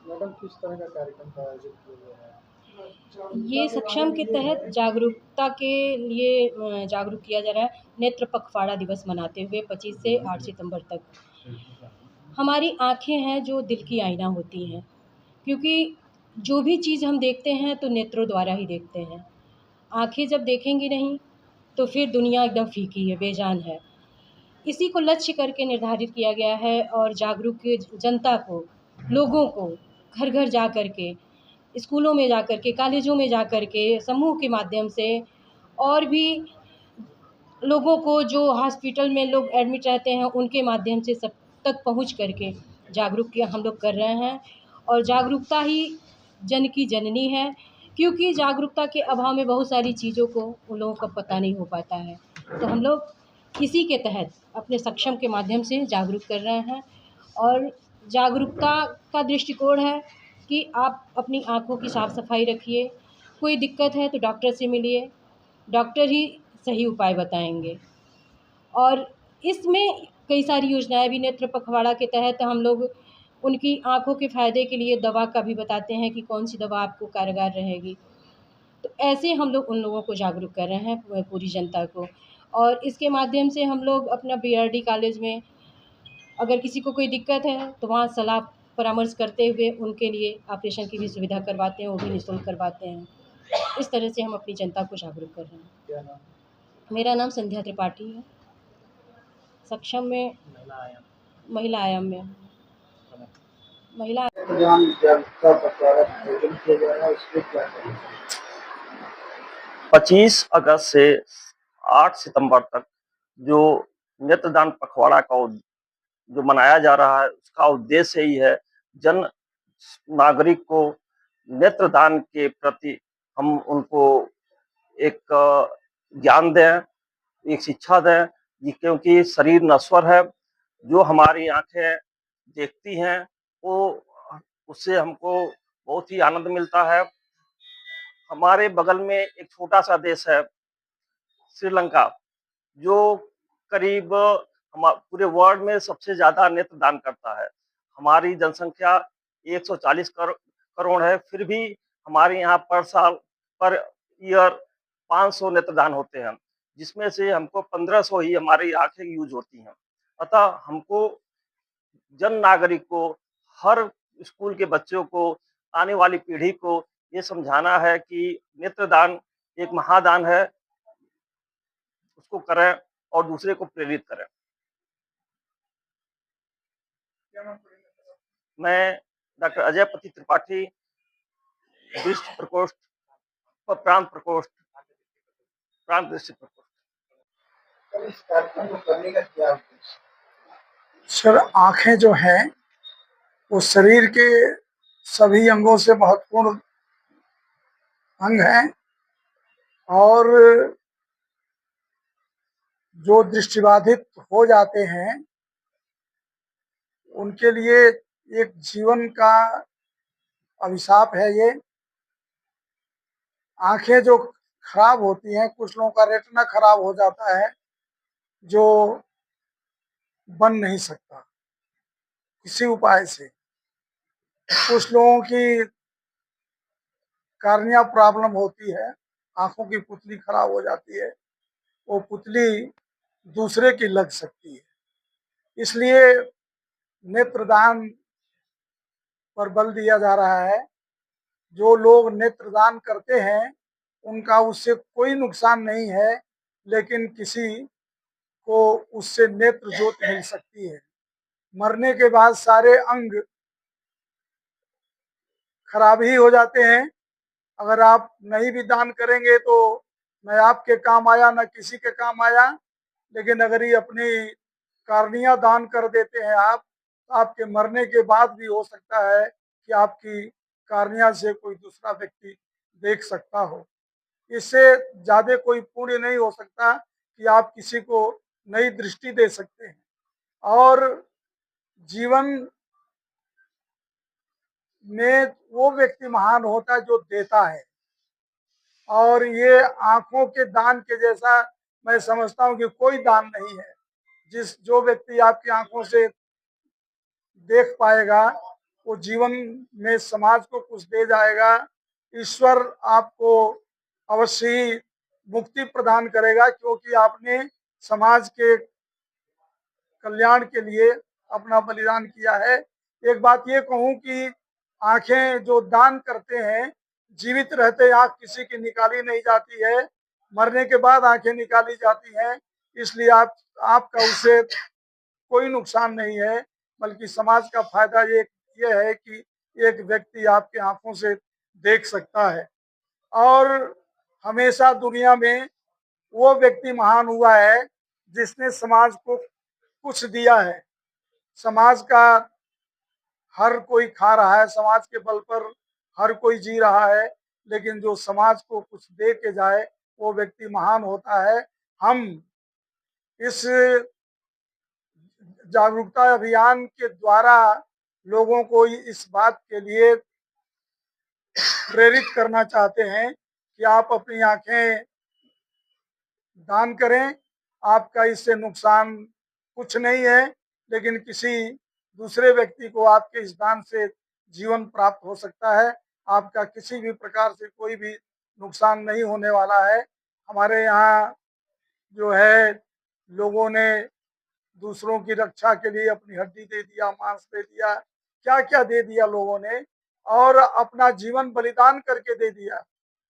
Madam, किस तरह का कार्यक्रम का आयोजन किया गया है? ये सक्षम के तहत जागरूकता के लिए जागरूक किया जा रहा है। नेत्र पखवाड़ा दिवस मनाते हुए 25 से 8 सितंबर तक। हमारी आँखें हैं जो दिल की आईना होती हैं, क्योंकि जो भी चीज़ हम देखते हैं तो नेत्रों द्वारा ही देखते हैं। आँखें जब देखेंगी नहीं तो फिर दुनिया एकदम फीकी है, बेजान है। इसी को लक्ष्य करके निर्धारित किया गया है और जागरूक जनता को, लोगों को घर घर जा कर के, स्कूलों में जा कर के, कॉलेजों में जा कर के, समूह के माध्यम से और भी लोगों को जो हॉस्पिटल में लोग एडमिट रहते हैं उनके माध्यम से सब तक पहुंच करके जागरूक किया हम लोग कर रहे हैं। और जागरूकता ही जन की जननी है, क्योंकि जागरूकता के अभाव में बहुत सारी चीज़ों को उन लोगों को पता नहीं हो पाता है। तो हम लोग इसी के तहत अपने सक्षम के माध्यम से जागरूक कर रहे हैं। और जागरूकता का दृष्टिकोण है कि आप अपनी आँखों की साफ़ सफाई रखिए। कोई दिक्कत है तो डॉक्टर से मिलिए, डॉक्टर ही सही उपाय बताएँगे। और इसमें कई सारी योजनाएँ भी नेत्र पखवाड़ा के तहत हम लोग उनकी आँखों के फ़ायदे के लिए दवा का भी बताते हैं कि कौन-सी दवा आपको कारगर रहेगी। तो ऐसे हम लोग उन लोगों को जागरूक कर रहे हैं, पूरी जनता को। और इसके माध्यम से हम लोग अपना बीआरडी कॉलेज में अगर किसी को कोई दिक्कत है तो वहाँ सलाह परामर्श करते हुए उनके लिए ऑपरेशन की भी सुविधा करवाते हैं, वो भी निःशुल्क करवाते हैं। इस तरह से हम अपनी जनता को जागरूक कर रहे हैं। क्या नाम? मेरा नाम संध्या त्रिपाठी है। सक्षम में महिला आयाम में महिला नेत्रदान जागरूकता पखवाड़ा का आयोजन किया जा रहा है, इसमें क्या करें? 25 अगस्त से 8 सितंबर तक जो नेत्रदान पखवाड़ा का जो मनाया जा रहा है, उसका उद्देश्य ही है जन नागरिक को नेत्रदान के प्रति हम उनको एक ज्ञान दें, एक शिक्षा दें, क्योंकि शरीर नश्वर है। जो हमारी आंखें देखती हैं वो उससे हमको बहुत ही आनंद मिलता है। हमारे बगल में एक छोटा सा देश है श्रीलंका, जो करीब हम पूरे वर्ल्ड में सबसे ज्यादा नेत्रदान करता है। हमारी जनसंख्या 140 करोड़ है, फिर भी हमारे यहाँ पर ईयर 500 नेत्रदान होते हैं, जिसमें से हमको 1500 ही हमारी आंखें यूज होती हैं। अतः हमको जन नागरिक को, हर स्कूल के बच्चों को, आने वाली पीढ़ी को ये समझाना है कि नेत्रदान एक महादान है, उसको करें और दूसरे को प्रेरित करें। मैं डॉक्टर अजय पति त्रिपाठी, दृष्टि प्रकोष्ठ, प्रांत दृष्टि प्रकोष्ठ। इस कार्यक्रम को करने का क्या उद्देश्य? सर, आँखें जो हैं वो शरीर के सभी अंगों से महत्वपूर्ण अंग हैं और जो दृष्टिबाधित हो जाते हैं उनके लिए एक जीवन का अभिशाप है ये। आँखें जो खराब होती हैं, कुछ लोगों का रेटिना खराब हो जाता है जो बन नहीं सकता किसी उपाय से। कुछ लोगों की कार्निया प्रॉब्लम होती है, आंखों की पुतली खराब हो जाती है, वो पुतली दूसरे की लग सकती है। इसलिए नेत्रदान पर बल दिया जा रहा है। जो लोग नेत्रदान करते हैं उनका उससे कोई नुकसान नहीं है, लेकिन किसी को उससे नेत्र ज्योति मिल सकती है। मरने के बाद सारे अंग खराब ही हो जाते हैं। अगर आप नहीं भी दान करेंगे तो न आपके काम आया न किसी के काम आया, लेकिन अगर ये अपनी कार्निया दान कर देते हैं आप, तो आपके मरने के बाद भी हो सकता है कि आपकी कार्निया से कोई दूसरा व्यक्ति देख सकता हो। इससे ज्यादा कोई पुण्य नहीं हो सकता कि आप किसी को नई दृष्टि दे सकते हैं। और जीवन में वो व्यक्ति महान होता है जो देता है, और ये आंखों के दान के जैसा मैं समझता हूँ कि कोई दान नहीं है। जो व्यक्ति आपकी आंखों से देख पाएगा वो जीवन में समाज को कुछ दे जाएगा। ईश्वर आपको अवश्य ही मुक्ति प्रदान करेगा, क्योंकि आपने समाज के कल्याण के लिए अपना बलिदान किया है। एक बात ये कहूं कि आंखें जो दान करते हैं, जीवित रहते आंख किसी की निकाली नहीं जाती है, मरने के बाद आंखें निकाली जाती हैं। इसलिए आपका उससे कोई नुकसान नहीं है, बल्कि समाज का फायदा ये है कि एक व्यक्ति आपके आंखों से देख सकता है। और हमेशा दुनिया में वो व्यक्ति महान हुआ है जिसने समाज को कुछ दिया है। समाज का हर कोई खा रहा है, समाज के बल पर हर कोई जी रहा है, लेकिन जो समाज को कुछ दे के जाए वो व्यक्ति महान होता है। हम इस जागरूकता अभियान के द्वारा लोगों को इस बात के लिए प्रेरित करना चाहते हैं कि आप अपनी आंखें दान करें। आपका इससे नुकसान कुछ नहीं है, लेकिन किसी दूसरे व्यक्ति को आपके इस दान से जीवन प्राप्त हो सकता है। आपका किसी भी प्रकार से कोई भी नुकसान नहीं होने वाला है। हमारे यहाँ जो है, लोगों ने दूसरों की रक्षा के लिए अपनी हड्डी दे दिया, मांस दे दिया, क्या क्या दे दिया लोगों ने, और अपना जीवन बलिदान करके दे दिया।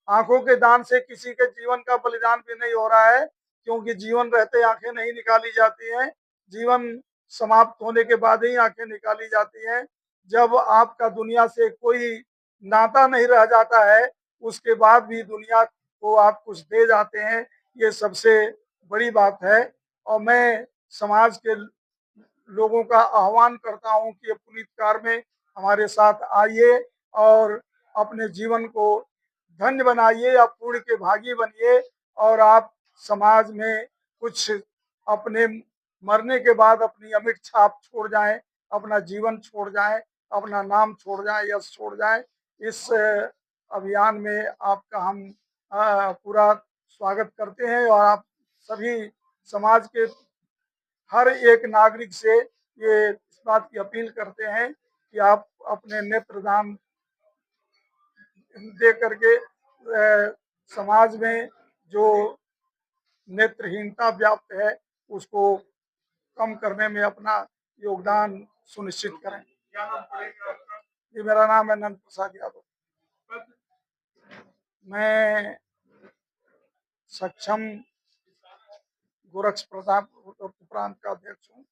आंखों के दान से किसी के जीवन का बलिदान भी नहीं हो रहा है, क्योंकि जीवन रहते आंखें नहीं निकाली जाती हैं। जीवन समाप्त होने के बाद ही आंखें निकाली जाती हैं। जब आपका दुनिया से कोई नाता नहीं रह जाता है, उसके बाद भी दुनिया को आप कुछ दे जाते हैं, ये सबसे बड़ी बात है। और मैं समाज के लोगों का आह्वान करता हूं कि पुनीत कार्य में हमारे साथ आइए और अपने जीवन को धन्य बनाइए, आप पुण्य के भागी बनिए, और आप समाज में कुछ अपने मरने के बाद अपनी अमिट छाप छोड़ जाएं, अपना जीवन छोड़ जाएं, अपना नाम छोड़ जाएं, यश छोड़ जाएं। इस अभियान में आपका हम पूरा स्वागत करते हैं, और आप सभी समाज के हर एक नागरिक से ये इस बात की अपील करते हैं कि आप अपने नेत्रदान दे करके समाज में जो नेत्रहीनता व्याप्त है उसको कम करने में अपना योगदान सुनिश्चित करें। जी, मेरा नाम है नंद प्रसाद यादव। मैं सक्षम गोरक्ष प्रताप प्रांत का अध्यक्ष हूँ।